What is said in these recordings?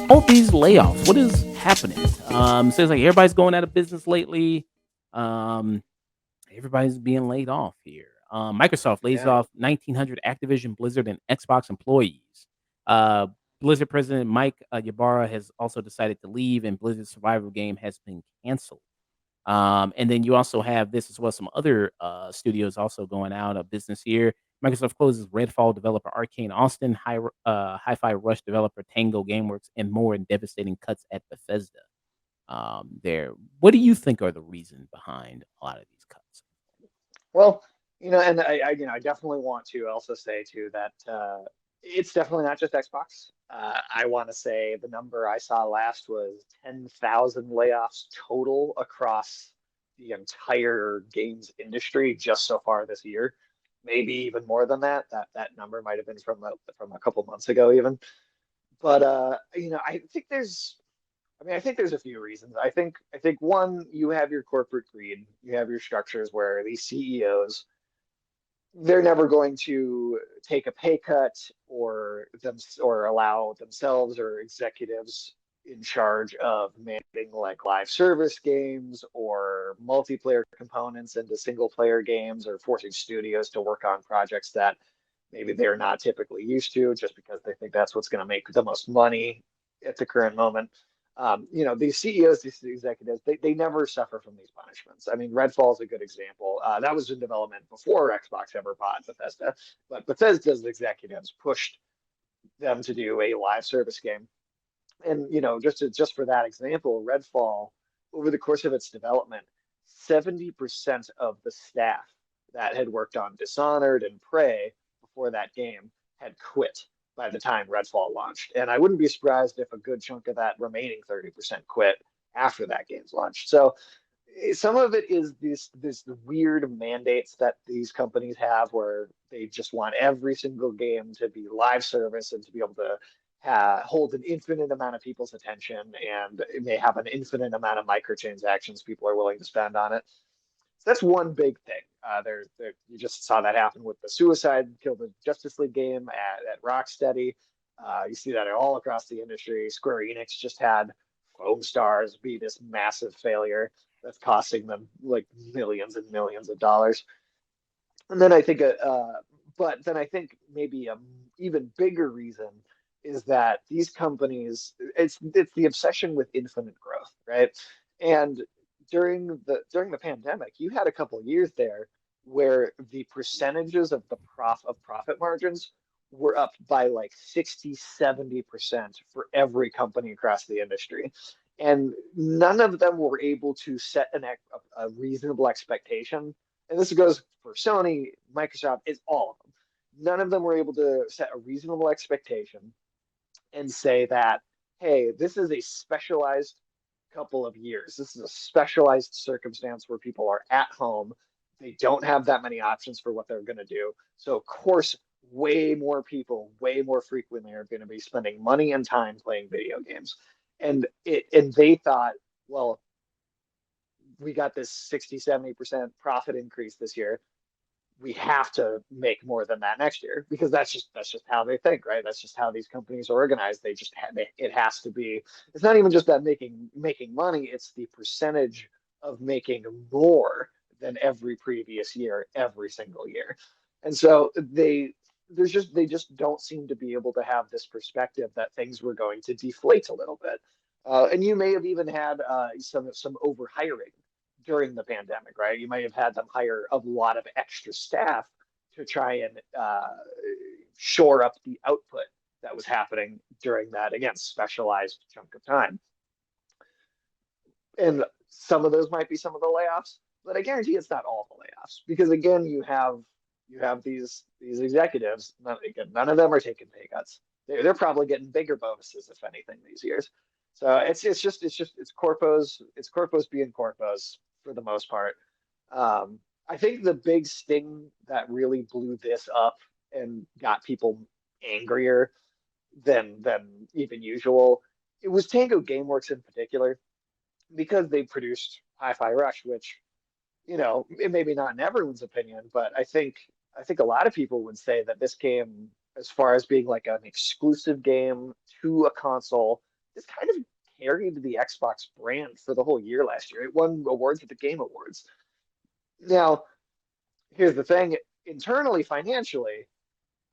All these layoffs, what is happening? Seems like everybody's going out of business lately. Um, Everybody's being laid off here. Microsoft lays Yeah. off 1,900 Activision, Blizzard, and Xbox employees. Uh, Blizzard president Mike Ybarra has also decided to leave, and Blizzard's survival game has been canceled. And then you also have this as well. Some other studios also going out of business here. Microsoft closes Redfall developer Arcane Austin, Hi-Fi Rush developer Tango Gameworks, and more in devastating cuts at Bethesda. There, what do you think are the reasons behind a lot of these cuts? Well, and I definitely want to also say too that it's definitely not just Xbox. I want to say the number I saw last was 10,000 layoffs total across the entire games industry just so far this year. Maybe even more than that. That number might have been from a couple months ago even. But I think there's a few reasons. I think one, you have your corporate greed, you have your structures where these CEOs, they're never going to take a pay cut or allow themselves or executives in charge of managing like live service games or multiplayer components into single player games, or forcing studios to work on projects that maybe they're not typically used to just because they think that's what's going to make the most money at the current moment. These CEOs, these executives, they never suffer from these punishments. I mean, Redfall is a good example. That was in development before Xbox ever bought Bethesda, but Bethesda's executives pushed them to do a live service game. And just for that example, Redfall, over the course of its development, 70% of the staff that had worked on Dishonored and Prey before that game had quit by the time Redfall launched. And I wouldn't be surprised if a good chunk of that remaining 30% quit after that game's launched. So some of it is this weird mandates that these companies have where they just want every single game to be live service and to be able to hold an infinite amount of people's attention, and it may have an infinite amount of microtransactions people are willing to spend on it. So that's one big thing. You just saw that happen with the Suicide Kill the Justice League game at Rocksteady. You see that all across the industry. Square Enix just had Foam Stars be this massive failure that's costing them like millions and millions of dollars. And then I think, but then I think maybe a even bigger reason is that these companies, it's the obsession with infinite growth, right? And during the pandemic, you had a couple of years there where the percentages of profit margins were up by like 60, 70% for every company across the industry. And none of them were able to set a reasonable expectation, and this goes for Sony, Microsoft, is all of them. None of them were able to set a reasonable expectation and say that, hey, this is a specialized couple of years. This is a specialized circumstance where people are at home. They don't have that many options for what they're going to do. So, of course, way more people, way more frequently are going to be spending money and time playing video games. And they thought, well, we got this 60, 70% profit increase this year. We have to make more than that next year, because that's just how they think, right? That's just how these companies are organized. It has to be. It's not even just that making money. It's the percentage of making more than every previous year, every single year. And so they just don't seem to be able to have this perspective that things were going to deflate a little bit. And you may have even had some overhiring during the pandemic, right? You might have had them hire a lot of extra staff to try and shore up the output that was happening during that, again, specialized chunk of time. And some of those might be some of the layoffs, but I guarantee it's not all the layoffs, because again, you have these executives. Again, none of them are taking pay cuts. They're probably getting bigger bonuses, if anything, these years. So it's corpos being corpos for the most part. I think the big sting that really blew this up and got people angrier than even usual, it was Tango GameWorks in particular. because they produced Hi-Fi Rush, which, it maybe not in everyone's opinion, but I think a lot of people would say that this game, as far as being like an exclusive game to a console, this kind of carried the Xbox brand for the whole year last year. It won awards at the Game Awards. Now, here's the thing, internally, financially,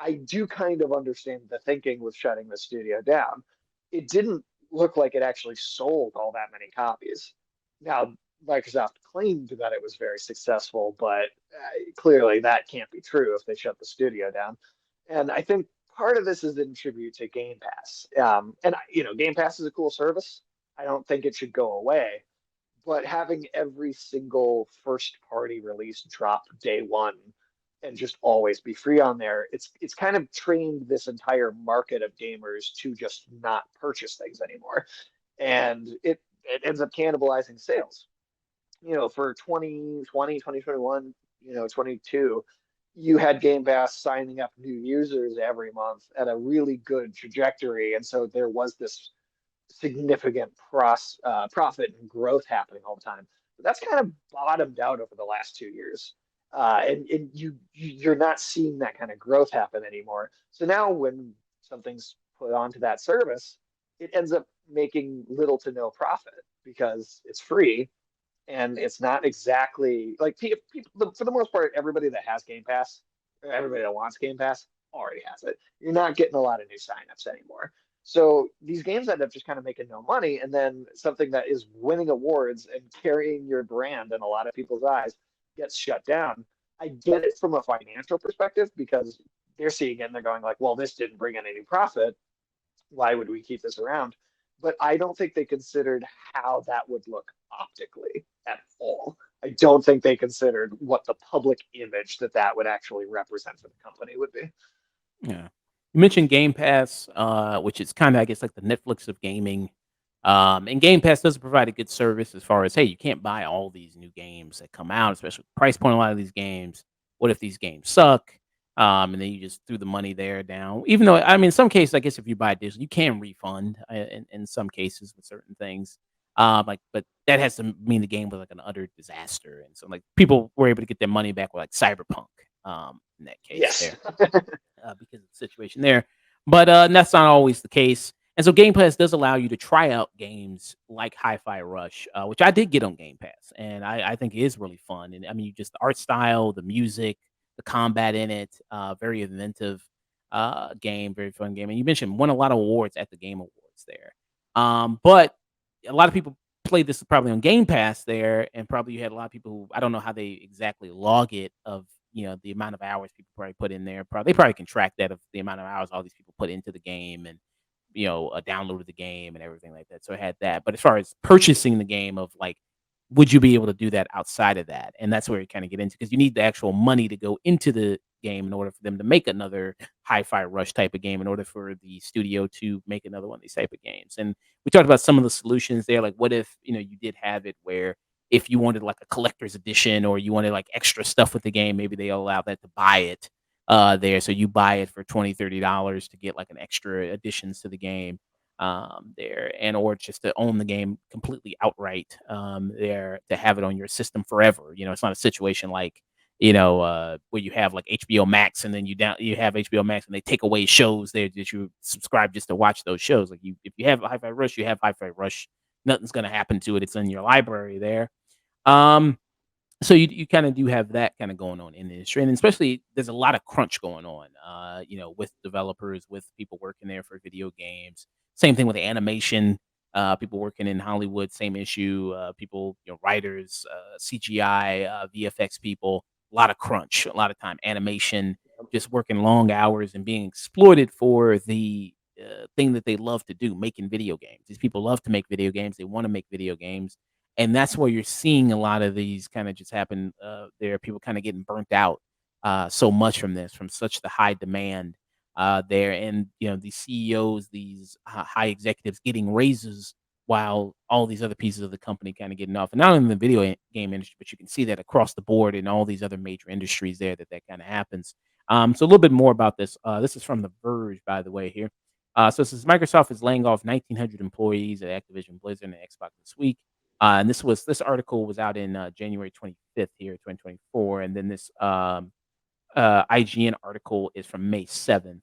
I do kind of understand the thinking with shutting the studio down. It didn't look like it actually sold all that many copies. Now, Microsoft claimed that it was very successful, but clearly that can't be true if they shut the studio down. And I think part of this is in tribute to Game Pass. And Game Pass is a cool service. I don't think it should go away, but having every single first party release drop day one and just always be free on there, it's kind of trained this entire market of gamers to just not purchase things anymore. And it ends up cannibalizing sales. For 2020, 2021, 22, you had Game Pass signing up new users every month at a really good trajectory. And so there was this significant profit and growth happening all the time. But that's kind of bottomed out over the last 2 years. And you're not seeing that kind of growth happen anymore. So now when something's put onto that service, it ends up making little to no profit because it's free and it's not exactly like people, for the most part, everybody that has Game Pass, everybody that wants Game Pass already has it. You're not getting a lot of new signups anymore. So these games end up just kind of making no money, and then something that is winning awards and carrying your brand in a lot of people's eyes gets shut down. I get it from a financial perspective because they're seeing it and they're going like, well, this didn't bring in any profit. Why would we keep this around? But I don't think they considered how that would look optically at all. I don't think they considered what the public image that would actually represent for the company would be. Yeah. You mentioned Game Pass, which is kinda, I guess, like the Netflix of gaming. And Game Pass does provide a good service as far as, hey, you can't buy all these new games that come out, especially with the price point of a lot of these games. What if these games suck? And then you just threw the money there down. Even though, I mean, in some cases, I guess if you buy digital, you can refund in some cases with certain things. But that has to mean the game was like an utter disaster. And so, like, people were able to get their money back with like Cyberpunk, in that case Yes. there. Because of the situation there. But that's not always the case. And so Game Pass does allow you to try out games like Hi-Fi Rush, which I did get on Game Pass, and I think it is really fun. And I mean, just the art style, the music, the combat in it, very inventive game, very fun game. And you mentioned won a lot of awards at the Game Awards there. But a lot of people played this probably on Game Pass there, and probably you had a lot of people who I don't know how they exactly log it of the amount of hours people probably put in there. Probably they probably can track that of the amount of hours all these people put into the game and downloaded the game and everything like that. So I had that. But as far as purchasing the game of like, would you be able to do that outside of that? And that's where you kind of get into because you need the actual money to go into the game in order for them to make another Hi-Fi Rush type of game, in order for the studio to make another one of these type of games. And we talked about some of the solutions there. Like, what if you did have it where if you wanted like a collector's edition or you wanted like extra stuff with the game, maybe they allow that to buy it there. So you buy it for $20, $30 to get like an extra additions to the game there, and or just to own the game completely outright there to have it on your system forever. It's not a situation like where you have like HBO Max and then you have HBO Max and they take away shows there that you subscribe just to watch those shows. Like if you have Hi-Fi Rush, you have Hi-Fi Rush. Nothing's gonna happen to it. It's in your library there. Um, so you kinda do have that kinda going on in the industry, and especially there's a lot of crunch going on, with developers, with people working there for video games. Same thing with animation, people working in Hollywood, same issue, people, writers, CGI, VFX people, a lot of crunch, a lot of time, animation, just working long hours and being exploited for the, thing that they love to do, making video games. These people love to make video games, they wanna make video games, and that's where you're seeing a lot of these kinda just happen, there, people kinda getting burnt out, so much from this, from such the high demand, there, and, these CEOs, these high executives getting raises while all these other pieces of the company kinda getting off, and not only in the video game industry, but you can see that across the board in all these other major industries there that kinda happens. So a little bit more about this, this is from The Verge, by the way, here. So it says Microsoft is laying off 1,900 employees at Activision Blizzard and Xbox this week. And this article was out in January 25th here, 2024, and then this IGN article is from May 7th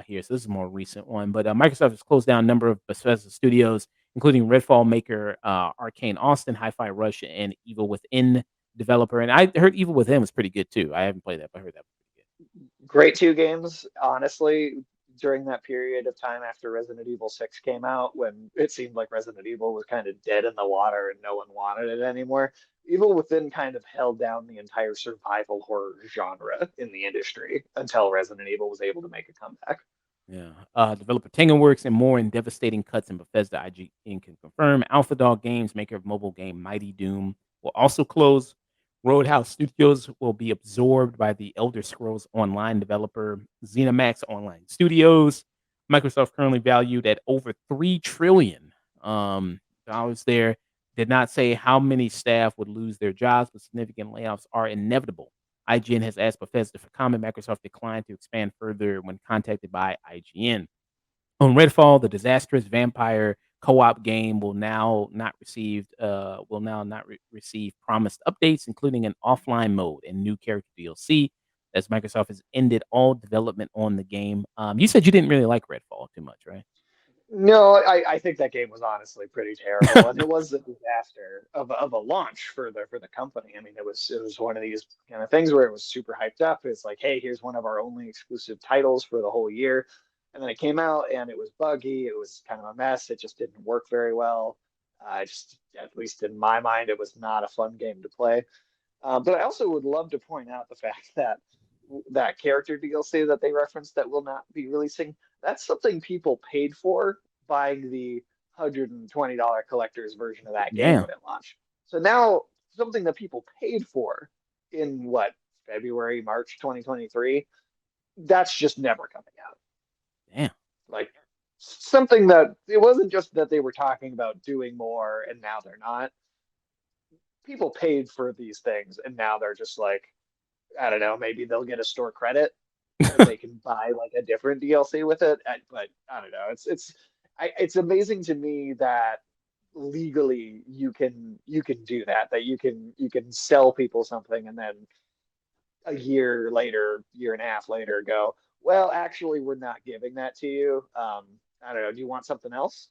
here. So this is a more recent one. But Microsoft has closed down a number of Bethesda studios, including Redfall maker Arcane Austin, Hi-Fi Rush, and Evil Within developer. And I heard Evil Within was pretty good too. I haven't played that, but I heard that was pretty Great two games, honestly, during that period of time after Resident Evil 6 came out, when it seemed like Resident Evil was kind of dead in the water and no one wanted it anymore. Evil Within kind of held down the entire survival horror genre in the industry until Resident Evil was able to make a comeback. Yeah. Developer Works and more in devastating cuts in Bethesda. IGN can confirm. Alpha Dog Games, maker of mobile game Mighty Doom, will also close. Roadhouse Studios will be absorbed by the Elder Scrolls Online developer ZeniMax Online Studios. Microsoft currently valued at over $3 trillion dollars there. Did not say how many staff would lose their jobs, but significant layoffs are inevitable. IGN has asked Bethesda for comment. Microsoft declined to expand further when contacted by IGN. On Redfall, the disastrous vampire co-op game will now not receive promised updates, including an offline mode and new character DLC, as Microsoft has ended all development on the game. You said you didn't really like Redfall too much, right? No, I think that game was honestly pretty terrible, and it was a disaster of a launch for the company. I mean, it was one of these kind of things where it was super hyped up. It's like, hey, here's one of our only exclusive titles for the whole year, and then it came out and it was buggy. It was kind of a mess. It just didn't work very well. Just at least in my mind, it was not a fun game to play. But I also would love to point out the fact that that character DLC that they referenced that will not be releasing, that's something people paid for buying the $120 collector's version of that game Damn, when it launched. So now something that people paid for in what, February, March 2023, that's just never coming out. damn. Like something that it wasn't just that they were talking about doing more and now they're not. People paid for these things and now they're just like, I don't know, maybe they'll get a store credit and they can buy like a different DLC with it. But I don't know. It's amazing to me that legally you can do that. That you can sell people something and then a year later, year and a half later, go, well, actually, we're not giving that to you. I don't know. Do you want something else?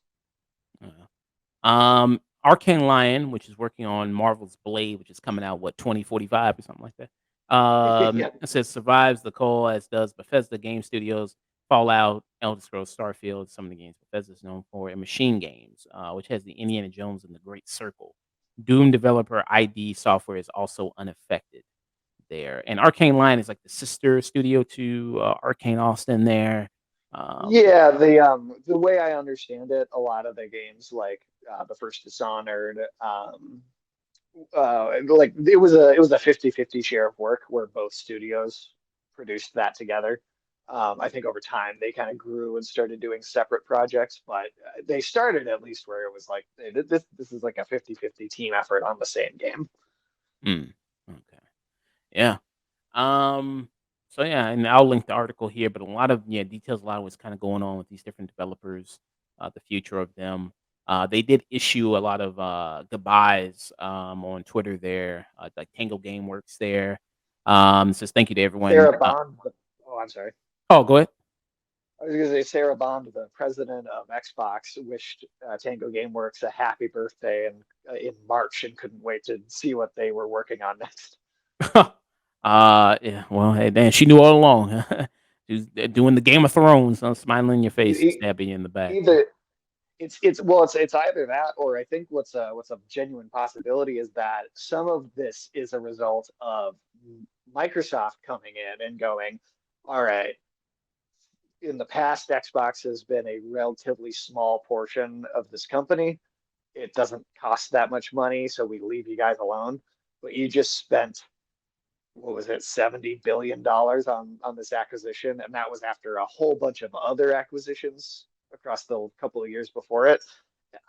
Arcane Lion, which is working on Marvel's Blade, which is coming out what 2045 or something like that. Yeah. It says survives the call as does Bethesda Game Studios, Fallout, Elder Scrolls, Starfield, some of the games Bethesda is known for, and Machine Games, which has the Indiana Jones and the Great Circle. Doom developer ID Software is also unaffected there, and Arcane Lion is like the sister studio to Arcane Austin there. Yeah, Yeah, the way I understand it, a lot of the games like the first Dishonored, like it was a 50-50 share of work where both studios produced that together. I think over time they kind of grew and started doing separate projects, but they started at least where it was like, hey, this is like a 50-50 team effort on the same game. mm, okay, yeah. Um, so yeah, and I'll link the article here, but a lot of details, a lot of what's kind of going on with these different developers, the future of them. They did issue a lot of goodbyes on Twitter there, like Tango Gameworks there. Says thank you to everyone. Sarah Bond, oh, I'm sorry. Oh, go ahead. I was going to say Sarah Bond, the president of Xbox, wished Tango Gameworks a happy birthday in March and couldn't wait to see what they were working on next. Yeah. Well, hey, man, she knew all along. She was doing the Game of Thrones, smiling in your face and E- stabbing you in the back. Either it's either that or I think what's a genuine possibility is that some of this is a result of Microsoft coming in and going, all right, in the past Xbox has been a relatively small portion of this company. It doesn't cost that much money, so we leave you guys alone. But you just spent, what was it, $70 billion on this acquisition, and that was after a whole bunch of other acquisitions across the couple of years before it.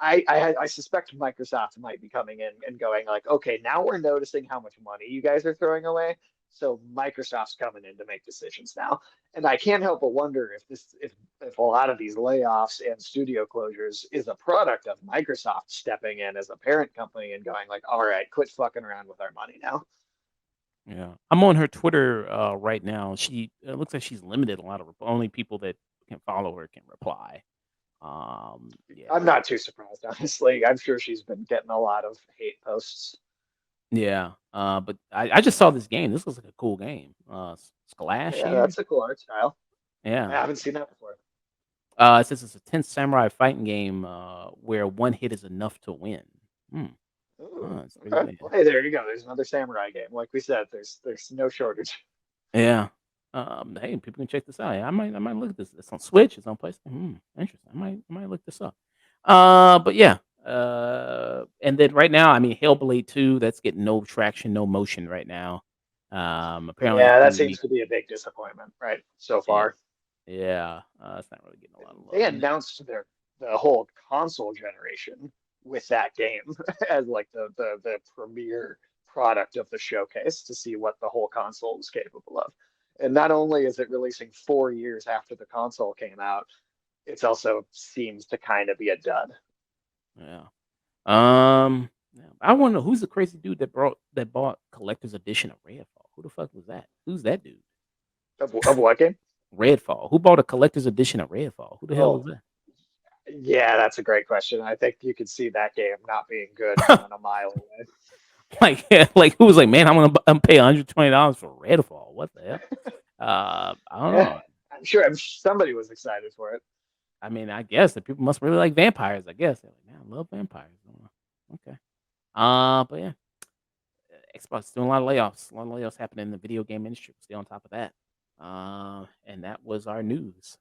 I suspect Microsoft might be coming in and going like, okay, now we're noticing how much money you guys are throwing away. So Microsoft's coming in to make decisions now. And I can't help but wonder if a lot of these layoffs and studio closures is a product of Microsoft stepping in as a parent company and going like, all right, quit fucking around with our money now. Yeah. I'm on her Twitter, right now. She it looks like she's limited a lot of only people that can follow her can reply. Yeah. I'm not too surprised, honestly. I'm sure she's been getting a lot of hate posts. Yeah. But I just saw this game. This looks like a cool game. Sklash Yeah, here. that's a cool art style. I Yeah. haven't seen that before. It says it's a 10 samurai fighting game, where one hit is enough to win. Hmm. Ooh, Oh, it's pretty okay. good. Well, hey, there you go. There's another samurai game. Like we said, there's no shortage. Yeah. Hey, people can check this out. Yeah, I might look at this. It's on Switch. It's on PlayStation. Interesting. I might look this up. But yeah. And then right now, I mean, Hellblade 2, that's getting no traction, no motion right now. Apparently, it's Yeah, that gonna seems be to be a big disappointment, right? So yeah, far. yeah. It's not really getting a lot of They love. And announced the whole console generation with that game as like the premier product of the showcase to see what the whole console was capable of. And not only is it releasing 4 years after the console came out, it's also seems to kind of be a dud. yeah. Yeah, I want to know who's the crazy dude that bought collector's edition of Redfall. Who the fuck was that? Who's that dude? Of what game? Redfall. Who bought a collector's edition of Redfall? Who the hell is Oh, that? yeah, that's a great question. I think you could see that game not being good coming a mile away. Like, like who was like, man, I'm pay $120 for Redfall. What the hell? I don't Yeah, know. I'm sure somebody was excited for it. I mean, I guess that people must really like vampires. I guess they're like, man, I love vampires. Okay. But yeah, Xbox is doing a lot of layoffs. A lot of layoffs happening in the video game industry. Stay on top of that. And that was our news.